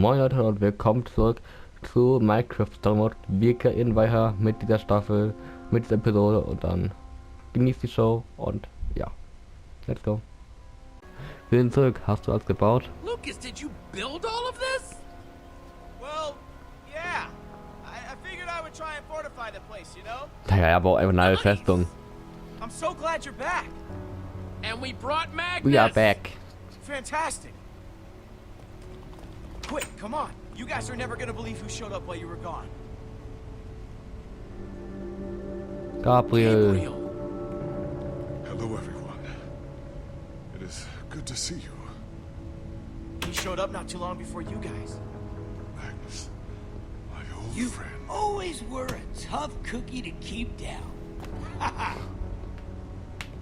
Moin Leute und willkommen zurück zu Minecraft Story Mode. Wir gehen weiter mit dieser Staffel, mit dieser Episode und dann genießt die Show und ja, let's go. Wir sind zurück. Hast du alles gebaut? Lucas, did you build all of this? Well, yeah. I figured I would try and fortify the place, you know? Naja, er baut einfach eine neue Festung. I'm so glad you're back. And we brought Magnus. We are back. Fantastic. Quick, come on. You guys are never gonna believe who showed up while you were gone. Gabriel. Hello, everyone. It is good to see you. He showed up not too long before you guys. Magnus, my old You friend. always were a tough cookie to keep down.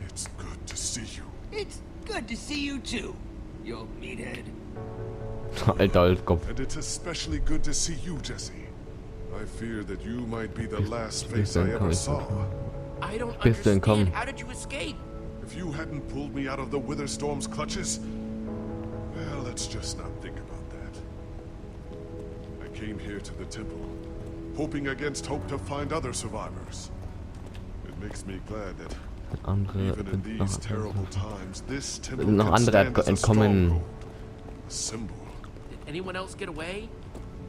It's good to see you. It's good to see you too, you old meathead. Alter Holzkopf. And it's especially good to see you, Jesse. I fear that you might be the last face I ever saw. I don't Bist du entkommen? understand. How did you escape? If you hadn't pulled me out of the Witherstorm's clutches, well, let's just not think about that. I came here to the temple, hoping against hope to find other survivors. It makes me glad that even in these terrible times, this temple noch can andere stand as a entkommen. stronghold, a symbol. Did anyone else get away?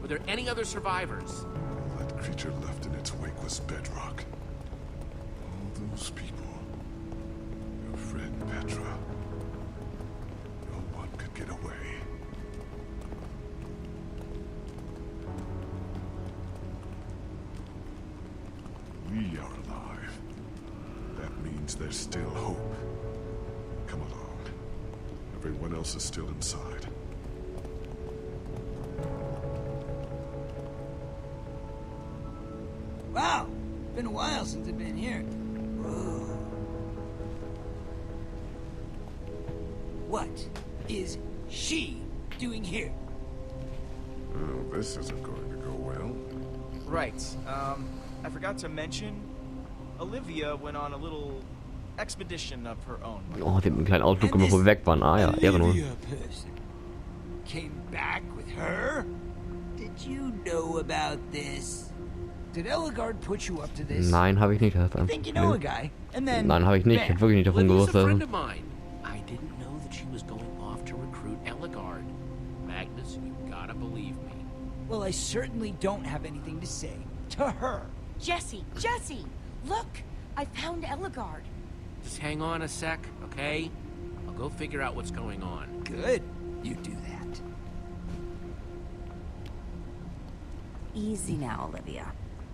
Were there any other survivors? All that creature left in its wake was bedrock. All those people. Your friend Petra. No one could get away. We are alive. That means there's still hope. Come along. Everyone else is still inside. Wow, been a while since I've been here. Whoa. What is she doing here? Oh, this isn't going to go well. Right. I forgot to mention, Olivia went on a little expedition of her own. Oh, die haben einen kleinen Ausflug gemacht, wo wir weg waren. Ah ja, Ehrenlos. Olivia person came back with her? Did you know about this? Did Eligard put you up to this? Nein, habe ich nicht. Das I think you know a guy, and then Nein, habe ich nicht. Ich bam. hab wirklich nicht davon Olivia's gewusst. a friend of mine. I didn't know that she was going off to recruit Eligard. Magnus, you gotta believe me. Well, I certainly don't have anything to say to her. Jesse! Look! I found Eligard. Just hang on a sec, okay? I'll go figure out what's going on. Good, you do that. Easy now, Olivia.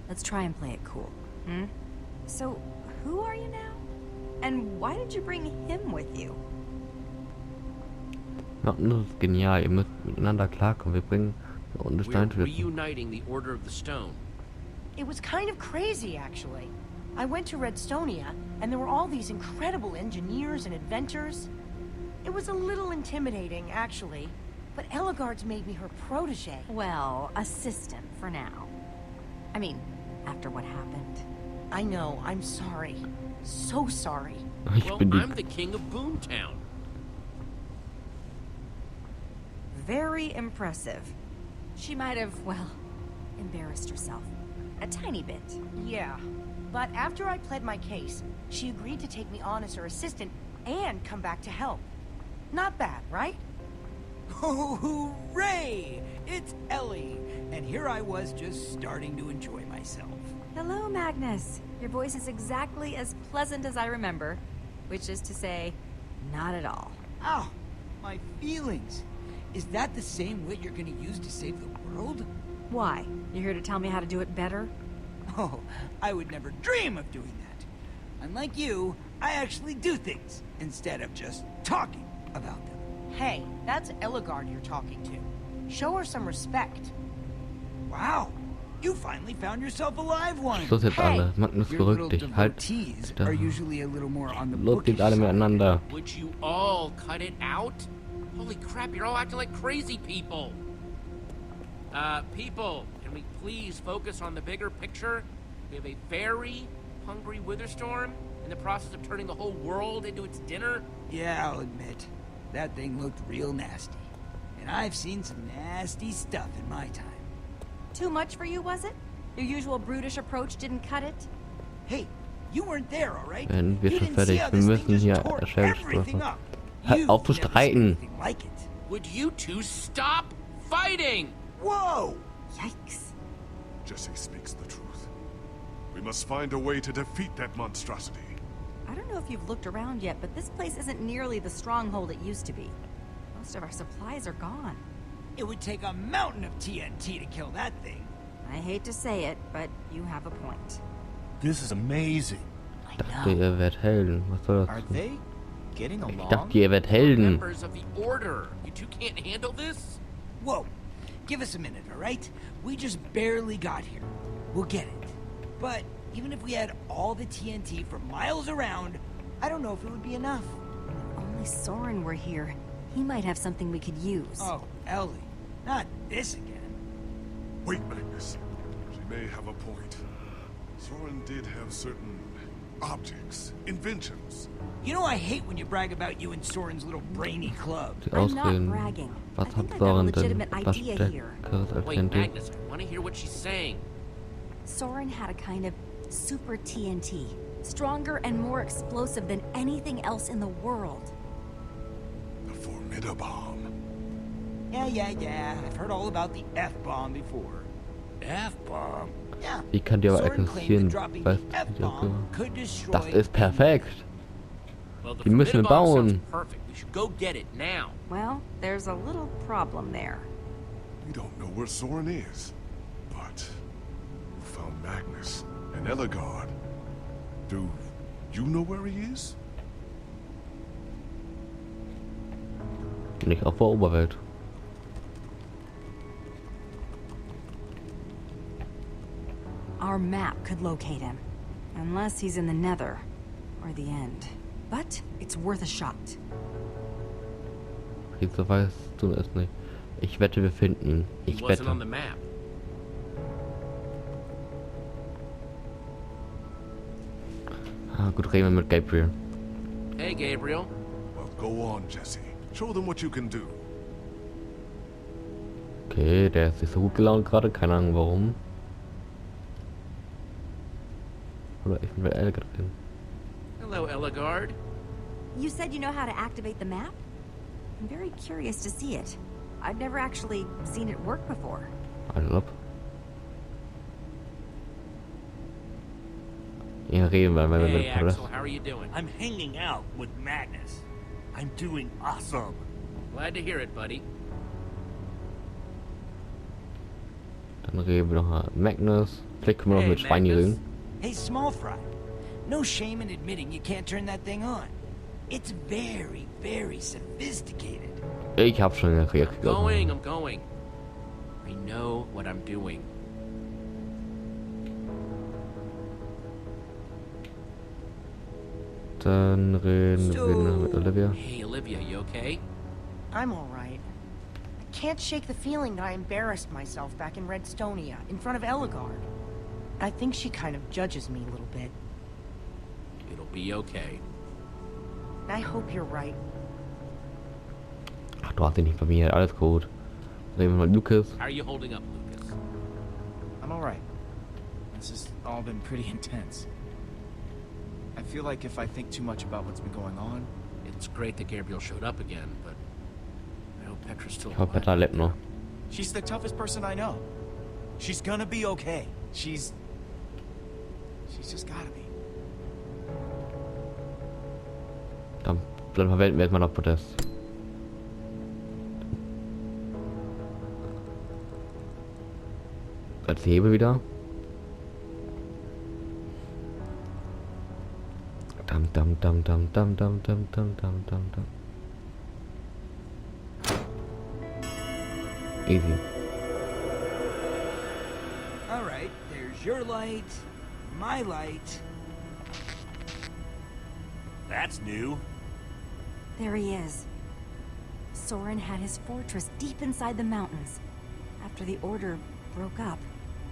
Let's try and play it cool. So, who are you now? And why did you bring him with you? Ja, das ist genial. Ihr müsst miteinander klarkommen. Wir bringen und We're Steinschlitten. reuniting the Order of the Stone. It was kind of crazy, actually. I went to Redstonia, and there were all these incredible engineers and inventors. It was a little intimidating, actually, but Eligard's made me her protege. Well, assistant for now. I mean, after what happened. I know, I'm sorry. So sorry. Ich Well, bin die I'm the king of Boomtown. Very impressive. She might have, well, embarrassed herself. A tiny bit. Yeah. But after I pled my case, she agreed to take me on as her assistant and come back to help. Not bad, right? Oh, hooray! It's Ellie, and here I was just starting to enjoy myself. Hello, Magnus. Your voice is exactly as pleasant as I remember, which is to say, not at all. Ow, my feelings. Is that the same wit you're gonna use to save the world? Why? You're here to tell me how to do it better? Oh, I would never dream of doing that. Unlike you, I actually do things instead of just talking about them. Hey, that's Eligard you're talking to. Show her some respect. Wow, you finally found yourself a live one. Schluss jetzt alle. Magnus, Your little beruhig dich. Halt. devotees Da. are usually a little more on the Lobt bookish jetzt alle side. miteinander. Would you all cut it out? Holy crap, you're all acting like crazy people. People, can we please focus on the bigger picture? We have a very hungry Witherstorm in the process of turning the whole world into its dinner. Yeah, I'll admit. That thing looked real nasty. and I've seen some nasty stuff in my time. Too much for you, was it? Your usual brutish approach didn't cut it? Hey, you weren't there, all right? Werden wir You schon didn't see fertig. how Wir this müssen thing just hier tore Erscheinungsstrafe. everything up. Hör You've auf zu never seen streiten. anything like it. Would you two stop fighting? Whoa! Yikes. Jesse speaks the truth. We must find a way to defeat that monstrosity. I don't know if you've looked around yet, but this place isn't nearly the stronghold it used to be. Most of our supplies are gone. It would take a mountain of TNT to kill that thing. I hate to say it, but you have a point. This is amazing. Ich dachte, ihr werdet Helden. Was soll Are das? they getting Ich along? dachte, ihr werdet Helden. Members of the Order. You two can't handle this? Whoa. Give us a minute, all right? We just barely got here. We'll get it. But even if we had all the TNT for miles around, I don't know if it would be enough. If only Soren were here. He might have something we could use. Oh, Ellie. Not this again. Wait, Magnus. She may have a point. Soren did have certain objects, inventions. You know I hate when you brag about you and Soren's little brainy club. Die I'm not Ausreden. bragging. I Was hat think I've got a Soren denn? legitimate Was idea here. Stärkeres als Wait, TNT? Magnus, I want to hear what she's saying. Soren had a kind of super TNT. Stronger and more explosive than anything else in the world. The Formidabomb. Yeah. I've heard all about the F-bomb before. F-bomb. Yeah. Wie kann die aber Soren claimed existieren? that dropping Weißt the du, wie das F-bomb gemacht? could destroy Das ist perfekt. Well, the Die müssen wir Formidabomb sounds bauen. perfect. We should go get it now. Well, there's a little problem there. We don't know where Soren is. But we found Magnus and Ellegard. Do you know where he is? Nicht auf der Oberwelt. Our map could locate him. Unless he's in the Nether. Or the End. But it's worth a shot. Wieso weißt du es nicht? Ich wette, wir finden ihn. He Ich wasn't on wette. the map. Ah, gut, reden wir mit Gabriel. Hey, Gabriel. Well, go on, Jesse. Show them what you can do. Okay, der ist nicht so gut gelaunt gerade. Keine Ahnung warum. Oder ich will Elgar reden. Hello, Ellegard. You said you know how to activate the map? I'm very curious to see it. I've never actually seen it work before. Also. Ja, reden wir, wenn wir Hey, mit Paris. Axel, how are you doing? I'm hanging out with Magnus. I'm doing awesome. Glad to hear it, buddy. Dann reden wir noch mit Magnus. Vielleicht können wir noch Hey, mit Schweini Magnus. reden. Hey, small fry. No shame in admitting you can't turn that thing on. It's very sophisticated. Ich hab schon reagiert. I'm going. I know what I'm doing. Dann reden wir noch mit Olivia. Hey, Olivia, you okay? I'm all right. I can't shake the feeling that I embarrassed myself back in Redstonia, in front of Ellegard. I think she kind of judges me a little bit. It'll be okay. I hope you're right. Ach, du hast dich nicht vermehrt. Alles gut. Reden wir mit Lucas. How are you holding up, Lucas? I'm alright. This has all been pretty intense. I feel like if I think too much about what's been going on, It's great that Gabriel showed up again, but I hope Petra's still Ich hoffe, Petra alive. lebt noch. she's the toughest person I know. She's gonna be okay. She's just gotta be. Dann verwenden wir erstmal noch Protest. Als Hebel wieder. Dam dam dam dam dam dam dam dam dam dam dam. Easy. All right, there's your light, my light. That's new. There he is. Soren had his fortress deep inside the mountains. After the Order broke up,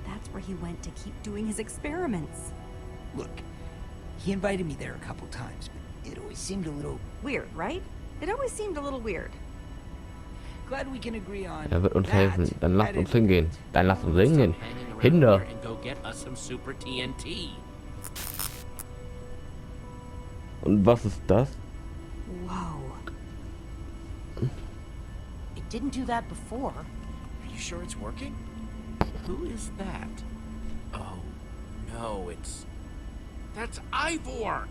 that's where he went to keep doing his experiments. Look, he invited me there a couple times, but it always seemed a little... Weird, right? It always seemed a little weird. Glad we can agree on Er wird uns that, helfen. Dann lasst at uns any hingehen. rate. Dann lasst uns Stop hingehen. hanging around Hinder. here and go get us some super TNT. Und was ist das? Whoa. It didn't do that before. Are you sure it's working? Who is that? Oh, no, that's Ivor!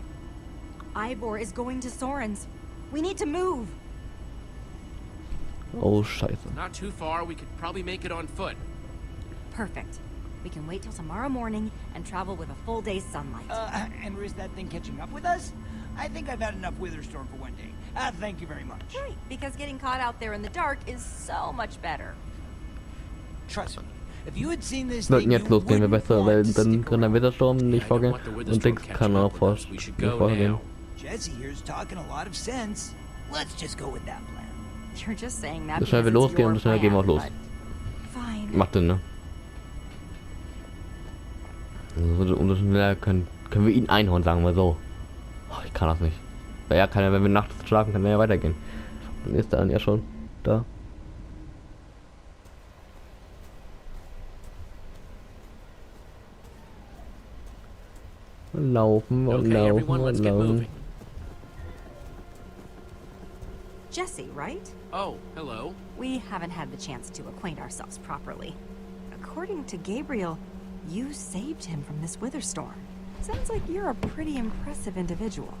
Ivor is going to Soren's. We need to move. Oh, scheiße. Not too far, we could probably make it on foot. Perfect. We can wait till tomorrow morning and travel with a full day's sunlight. And risk that thing catching up with us? I think I've had enough Witherstorm for one day. Thank you very much. Right, because getting caught out there in the dark is so much better. Trust me, if you had seen this Sollten thing, jetzt you losgehen, wäre wouldn't besser, want weil to dann stick kann der around. Withersturm nicht I don't vorgehen want the und Witherstorm Dings catching kann auch up with us. We should go vorgehen. now. Jesse here's talking a lot of sense. Let's just go with that plan. You're just saying that So schnell wir because it's losgehen, your umso schneller gehen wir auch plan, los. but Fine. Macht Sinn, ne? Also, umso schneller können wir ihn einhauen, sagen wir so. Oh, ich kann das nicht. Weil er kann ja, wenn wir nachts schlafen, kann er ja weitergehen. Dann ist er dann ja schon da. Und laufen und Okay, laufen everyone, und let's get laufen. moving. Jesse, right? Oh, hello. We haven't had the chance to acquaint ourselves properly. According to Gabriel, you saved him from this Witherstorm. Sounds like you're a pretty impressive individual.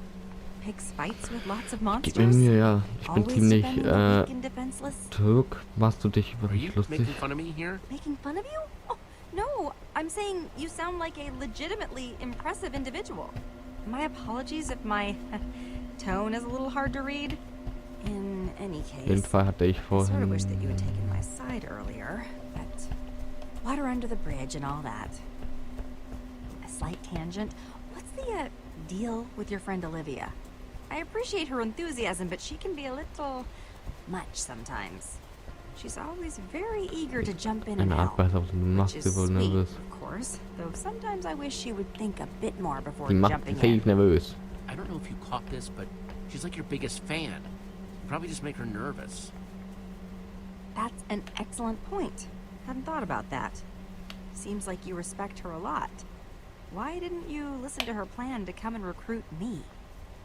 Picks fights with lots of Gib monsters. mir, ja. Ich bin Always ziemlich, defending the weak and defenseless. Türk. Machst du dich über Are you mich lustig? making fun of me here? Making fun of you? Oh, no, I'm saying you sound like a legitimately impressive individual. My apologies if my tone is a little hard to read. In any Auf jeden case, Fall hatte ich I sort vorhin... of wish that you had taken my side earlier, but water under the bridge and all that. A slight tangent. What's the deal with your friend Olivia? I appreciate her enthusiasm, but she can be a little much sometimes. She's always very eager to jump in and Eine Art help, weiß, aber du which machst is sie wohl sweet, nervös. of course. Though sometimes I wish she would think a bit more before Die macht jumping safe in. nervös. I don't know if you caught this, but she's like your biggest fan. You probably just make her nervous. That's an excellent point. Hadn't thought about that. Seems like you respect her a lot. Why didn't you listen to her plan to come and recruit me?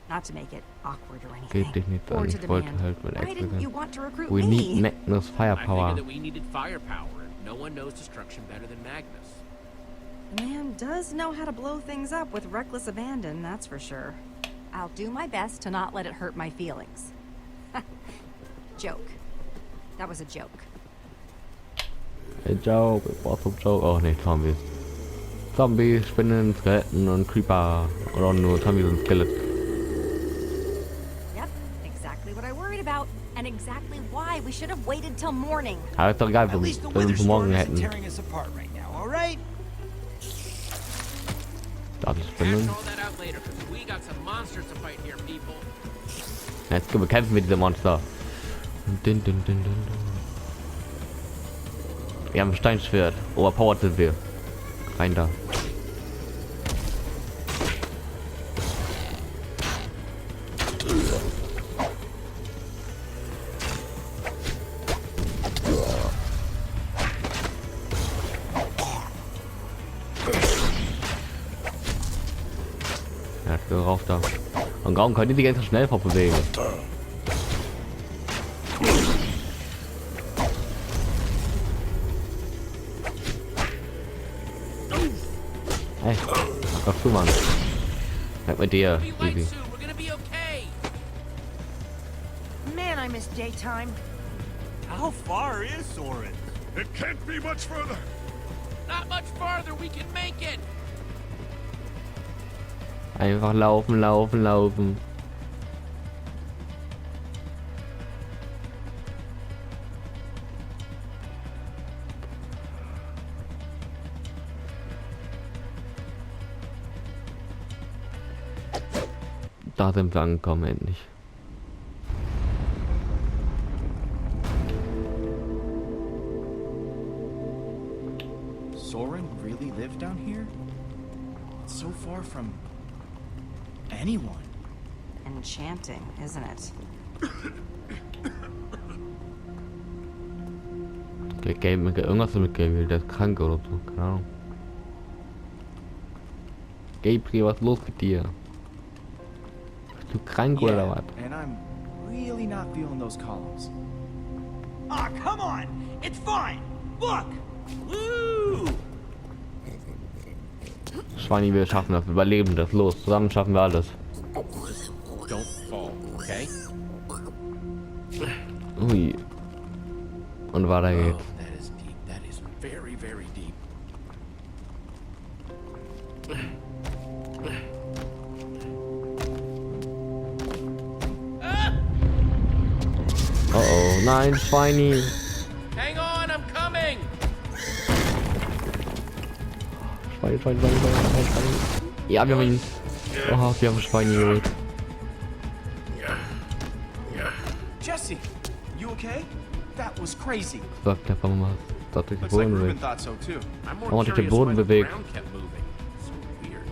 Not to make it awkward or anything. Geht dich nicht Or an. to Ich wollte demand, halt mit why didn't Ex you want to recruit We need me? Magnus I Firepower. figured that we needed firepower, and no one knows destruction better than Magnus. The man does know how to blow things up with reckless abandon, that's for sure. I'll do my best to not let it hurt my feelings. Joke. That was a joke. Hey, Joke. Ich brauch so Joke. Oh ne, Zombies. Zombies, Spinnen, Skeletten und Creeper. Oder nur Zombies und Skelett. Yep, exactly what I worried about, and exactly why we should have waited till morning. Aber ist doch egal, At least the wenn wir es morgen Witherstorm isn't hätten. tearing us apart right now, alright? Da sind Hash Spinnen. all that out later, because we got some monsters to fight here, people. Jetzt bekämpfen wir diese Monster. Din, din, din, din, din. Wir haben ein Steinschwert. Overpowered sind wir. Rein da. Ja, so rauf da. Und warum können die sich ganz schnell vorbewegen? Hey, mach doch zu, Mann. Bleib mit dir, Be light Easy. soon, we're gonna be okay. Man, I miss daytime. How far is Soren? It can't be much further. Not much farther, we can make it. Einfach laufen, laufen, laufen. Da sind wir angekommen, endlich. Soren really lived down here? It's so far from anyone. Enchanting, isn't it? Irgendwas mit Gabriel, der ist krank oder so, keine Ahnung. Gabriel, was ist los mit dir? Bist du krank oder was? and I'm really not feeling those columns. Ah, come on! It's fine! Look! Woo! Schweini, wir schaffen das, wir überleben das, los, zusammen schaffen wir alles. Don't fall, okay? Ui. Und weiter Oh, geht's. that is deep. That is very, very deep. Oh oh, nein, Schweini. Hang on, I'm coming. Schweini. Ja, wir haben ihn. Oh, wir haben Schweini geholt. Jesse, you okay? That was crazy. Sagt der Mama, dass ich den Looks like Boden Ruben bewegt. thought so too. I'm I more want to curious board why the the big- ground kept moving. So weird.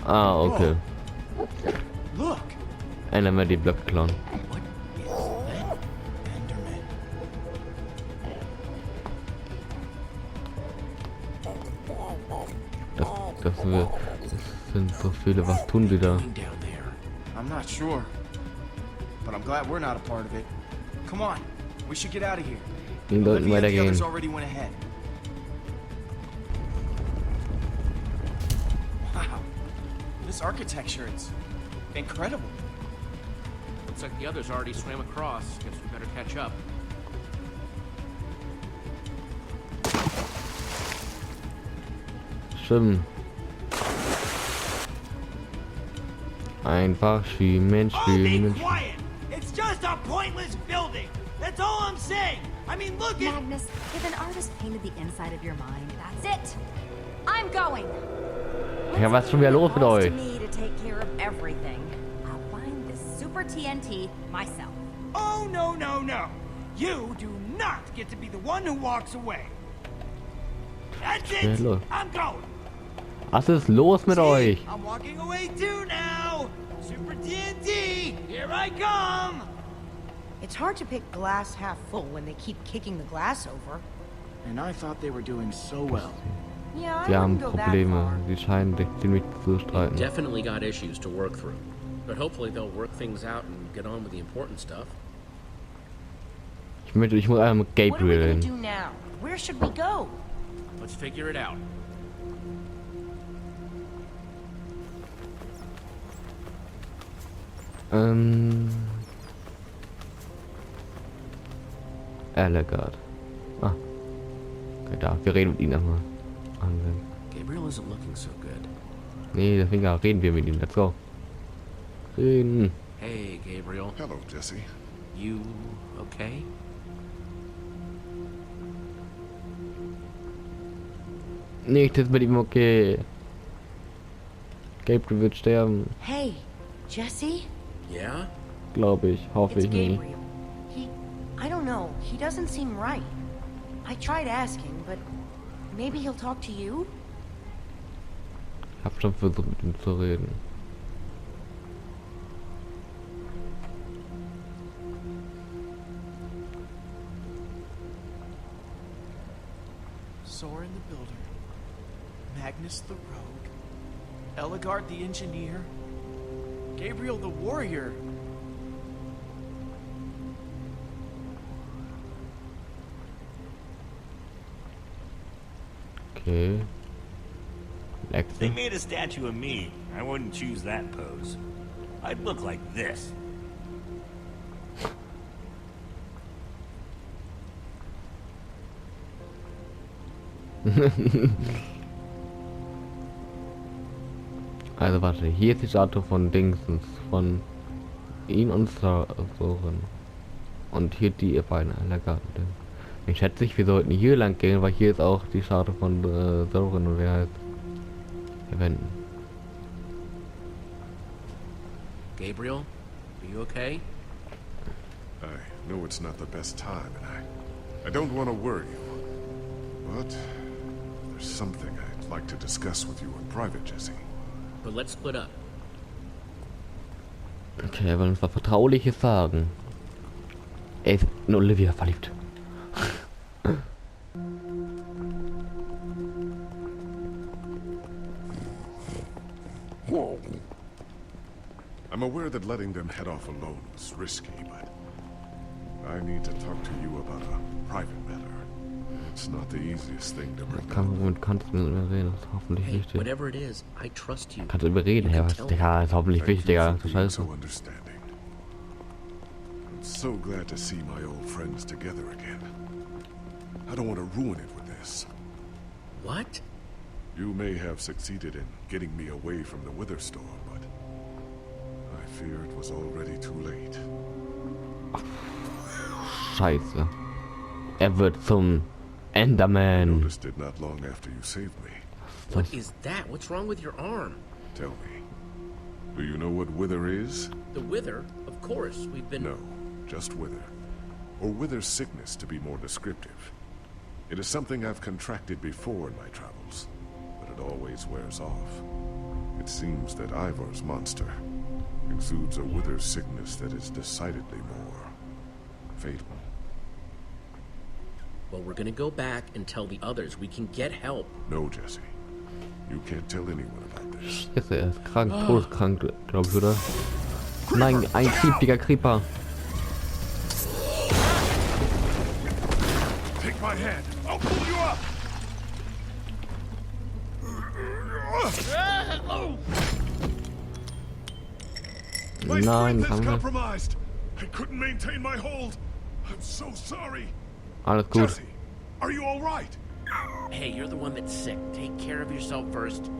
Ah, okay. Look! Einer mehr die Blöcke klauen. What is that? Enderman. Das sind so viele, was tun die da? Doing down there. I'm not sure. But I'm glad we're not a part of it. Come on, we should get out of here. Die sollten Olivia and the others weitergehen. already went ahead. Wow. This architecture, it's incredible. Looks like the others already swam across. Guess we better catch up. Schwimmen. Einfach schwimmen, Oh, be schwimmen. quiet! It's just a pointless building! That's all I'm saying! I mean, look at... Magnus, if an artist painted the inside of your mind, that's it. I'm going. Ja, was ist schon wieder los mit Falls euch? to me to take care of everything. I'll find this super TNT myself. Oh, no, no, no! You do not get to be the one who walks away! That's it! Hello. I'm going! Was ist los mit euch? I'm walking away too now! Super TNT! Here I come! It's hard to pick glass half full when they keep kicking the glass over. And I thought they were doing so well. Yeah, I Sie haben wouldn't go that Probleme. far. Sie scheinen sich ziemlich zu streiten. Definitely got issues to work through. But hopefully they'll work things out and get on with the important stuff. Ich muss einmal mit What are we Gabriel gonna reden. do now? Where should we go? Let's figure it out. Elegant. Ah. Okay, da. Wir reden mit ihm erstmal. Gabriel isn't looking so good. Nee, deswegen reden wir mit ihm. Let's go. Reden. Hey, Gabriel. Hello, Jesse. You okay? Nicht ist mit ihm okay. Gabriel wird sterben. Hey, Jesse? Yeah? Glaube ich. Hoffe It's ich nicht. Gabriel. I don't know. He doesn't seem right. I tried asking, but maybe he'll talk to you? Ich hab schon versucht mit ihm zu reden. Soren the builder, Magnus the rogue, Eligard the engineer, Gabriel the warrior. Okay. They Lexi. made a statue of me. I wouldn't choose that pose. I'd look like this. Also warte, hier ist die Statue von Dingsens, von ihn und Soren. Und hier die beiden Elegant. Ich schätze, wir sollten hier lang gehen, weil hier ist auch die Statue von Soren und wer heißt Eventen. Gabriel, are you okay? I know it's not the best time, and I don't want to worry you. But there's something I'd like to discuss with you in private, Jesse. But let's split up. Okay, er will uns was Vertrauliches sagen. Er ist in Olivia verliebt. I'm aware that letting them head off alone was risky, but I need to talk to you about a private matter. It's not the easiest thing to bring up. Womit kannst du überreden? Das ist hoffentlich Hey, wichtig. whatever it is, I trust you. Kannst du überreden, Herr? Ja, ist hoffentlich Thank wichtig, you Digga. for Du being Scheiße. so understanding. I'm so glad to see my old friends together again. I don't want to ruin it with this. What? You may have succeeded in getting me away from the Witherstorm, but I fear it was already too late. Scheiße. Er wird zum I Enderman. noticed it not long after you saved me. What is that? What's wrong with your arm? Tell me, do you know what wither is? The wither? Of course, we've been... No, just wither. Or wither sickness, to be more descriptive. It is something I've contracted before in my travels, but it always wears off. It seems that Ivor's monster exudes a wither sickness that is decidedly more fatal. Well, we're gonna go back and tell the others we can get help. No, Jesse. You can't tell anyone about this. Scheiße, er ist krank, todeskrank, glaube ich, oder? Nein, ein giftiger Creeper. Take my hand. I'll pull you up. My Nein, strength is danke. compromised. I couldn't maintain my hold. I'm so sorry. Alles gut. Jesse, are you all right? Hey, you're the one that's sick. Take care of yourself first.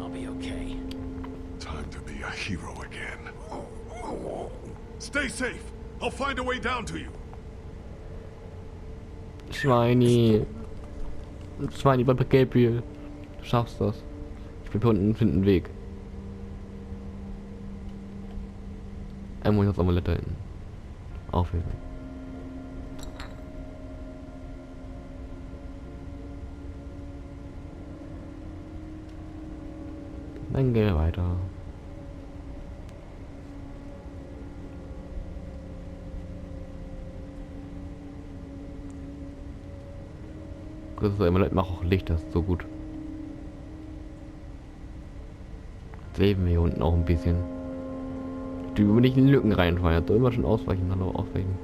I'll be okay. Time to be a hero again. Stay safe. I'll find a way down to you. Schweini. Schweini, bleib Gabriel. Du schaffst das. Ich bin hier unten, finde einen Weg. Einmal das Amulett da hinten. Aufheben. Dann gehen wir weiter. Das Amulett macht auch Licht, das ist so gut. Jetzt leben wir hier unten auch ein bisschen. Die über nicht in die Lücken reinfallen. Jetzt soll immer schon ausweichen. Hallo, ausweichen.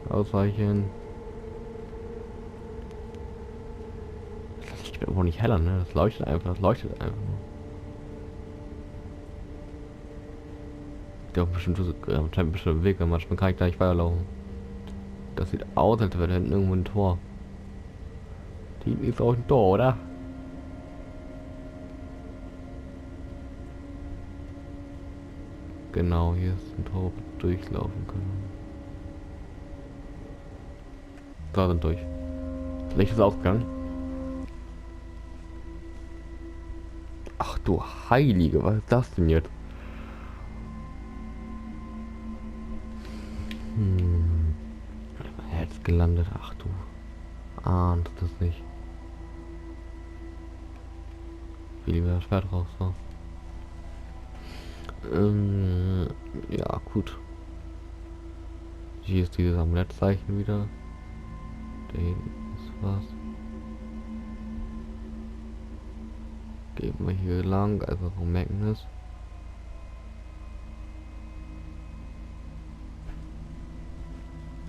Ausweichen. Das Licht wird auch nicht heller, ne? Das leuchtet einfach. Das leuchtet einfach nur. Der bestimmt ein bestimmter Weg, manchmal kann ich da nicht weiterlaufen. Das sieht aus, als wäre da hinten irgendwo ein Tor. Die ist auch ein Tor, oder? Genau, hier ist ein Tor, wo wir durchlaufen können. Da sind durch. Das Licht ist ausgegangen. Ach du Heilige, was ist das denn jetzt? Jetzt gelandet. Ach du ahnst das nicht. Wie lieber das Schwert raus war. Ja, gut. Hier ist dieses Amulettzeichen wieder. Da hinten ist was. Gehen wir hier lang, also vom Magnus.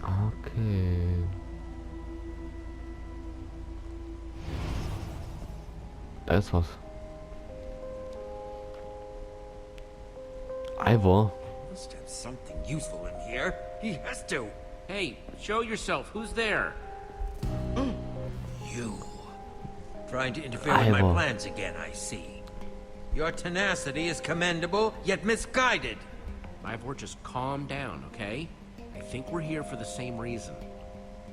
Okay. Da ist was. Ivor. Must have something useful in here. He has to. Hey, show yourself. Who's there? You. Trying to interfere with my Ivor. plans again, I see. Your tenacity is commendable, yet misguided. Ivor, just calm down, okay? I think we're here for the same reason.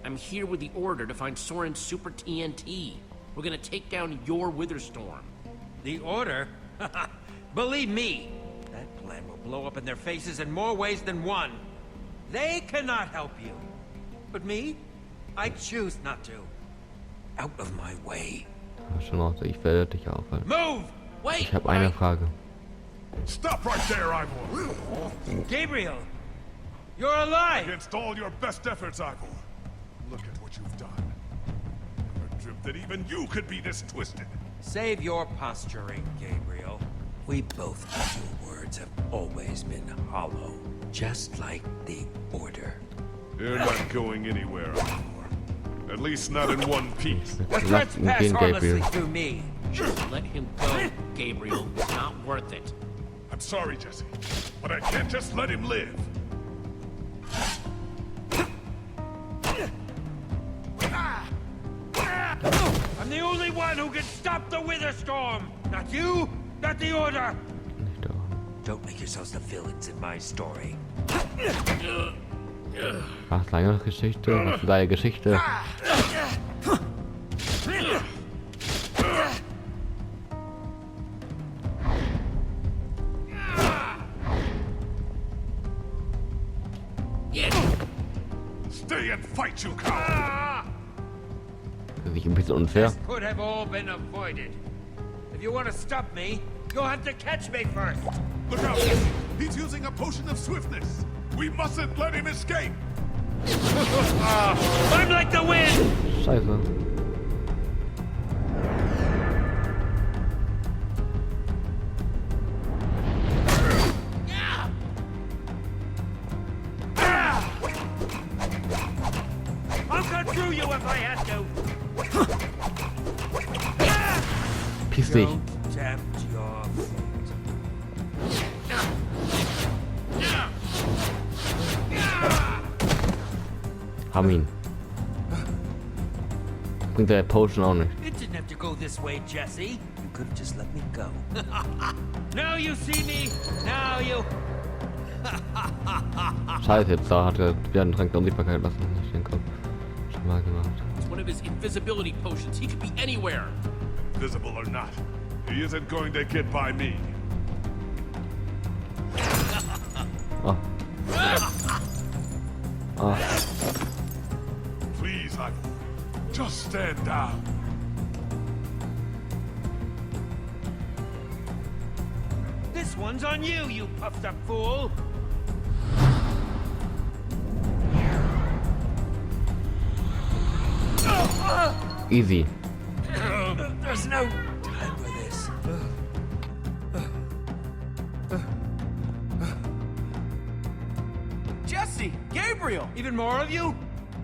I'm here with the order to find Soren's Super TNT. We're gonna take down your Witherstorm. The order? Believe me, that plan will blow up in their faces in more ways than one. They cannot help you. But me? I choose not to. Out of my way. Schon aus, ich werde dich aufhalten. Move! Wait! Ich habe eine Frage. Stop right there, Ivor. Gabriel! You're alive! Against all your best efforts, Ivor. Look at what you've done. Never dreamt that even you could be this twisted. Save your posturing, Gabriel. We both know your words have always been hollow, just like the Order. You're not going anywhere, Ivor. At least not in one piece. The threats pass harmlessly through me. Just let him go, Gabriel. It's not worth it. I'm sorry, Jesse, but I can't just let him live. I'm the only one who can stop the Wither Storm! Not you, not the Order! Don't make yourselves the villains in my story. Ach, lange Geschichte, lange Geschichte. Stay and fight, you coward! Das ist ein bisschen unfair. This could have all been avoided. If you want to stop me, you'll have to catch me first. Look out, Jesse! He's using a potion of swiftness. We mustn't let him escape. I'm like the wind! Scheiße. I'll cut through you if I have to. Piss dich. Don't tempt your fate. Haben ihn. Bringt der Potion auch nicht. It didn't have to go this way, Jesse. You could have just let me go. Now you see me. Now you. Scheiße, jetzt da hat er wieder einen Trank der Unsichtbarkeit lassen. Ich den Kopf schon mal gemacht. It's one of his invisibility potions. He could be anywhere. Visible or not, he isn't going to get by me. Oh. Oh. Please, Ivor, just stand down. This one's on you, you puffed up fool. Easy. There's no time for this. Jesse! Gabriel! Even more of you?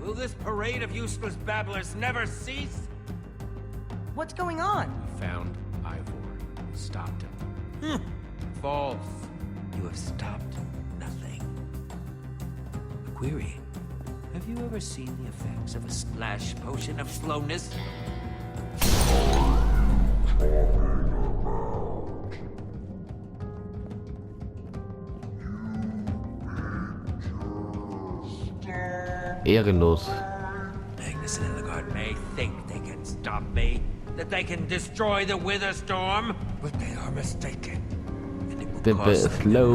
Will this parade of useless babblers never cease? What's going on? We found Ivor. We stopped him. False. You have stopped nothing. A query. Have you ever seen the effects of a splash potion of slowness? Ehrenlos. Magnus and Ellegard may think they can stop me, that they can destroy the Wither Storm, but they are mistaken. And it will Der cost them their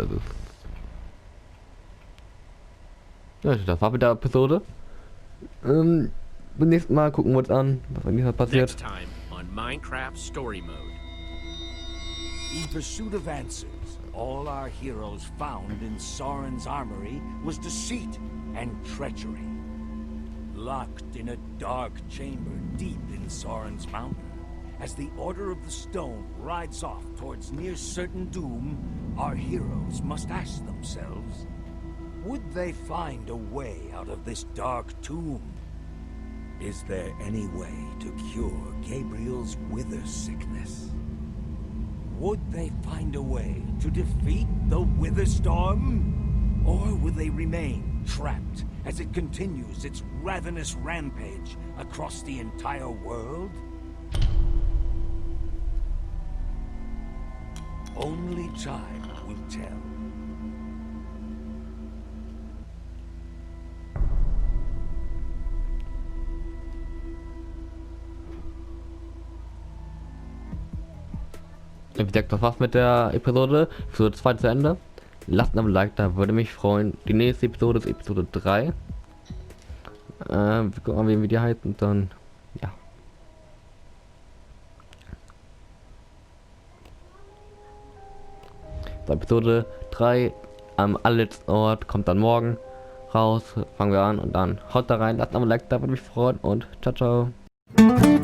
lives. Ja, das war mit der Episode. Beim nächsten Mal gucken wir uns an, was in dieser passiert. Next time on Minecraft Story Mode. In pursuit of answers, all our heroes found in Soren's armory was deceit and treachery. Locked in a dark chamber deep in Soren's mountain, as the Order of the Stone rides off towards near certain doom, our heroes must ask themselves, would they find a way out of this dark tomb? Is there any way to cure Gabriel's wither sickness? Would they find a way to defeat the Wither Storm? Or will they remain trapped as it continues its ravenous rampage across the entire world? Only time will tell. Wie gesagt, das war's mit der Episode. Episode 2 zu Ende. Lasst ein Like da, würde mich freuen. Die nächste Episode ist Episode 3. Wir gucken mal, wie die heißt und dann, ja. So, Episode 3 am allerletzten Ort kommt dann morgen raus. Fangen wir an und dann haut da rein, lasst ein Like da, würde mich freuen und ciao, ciao.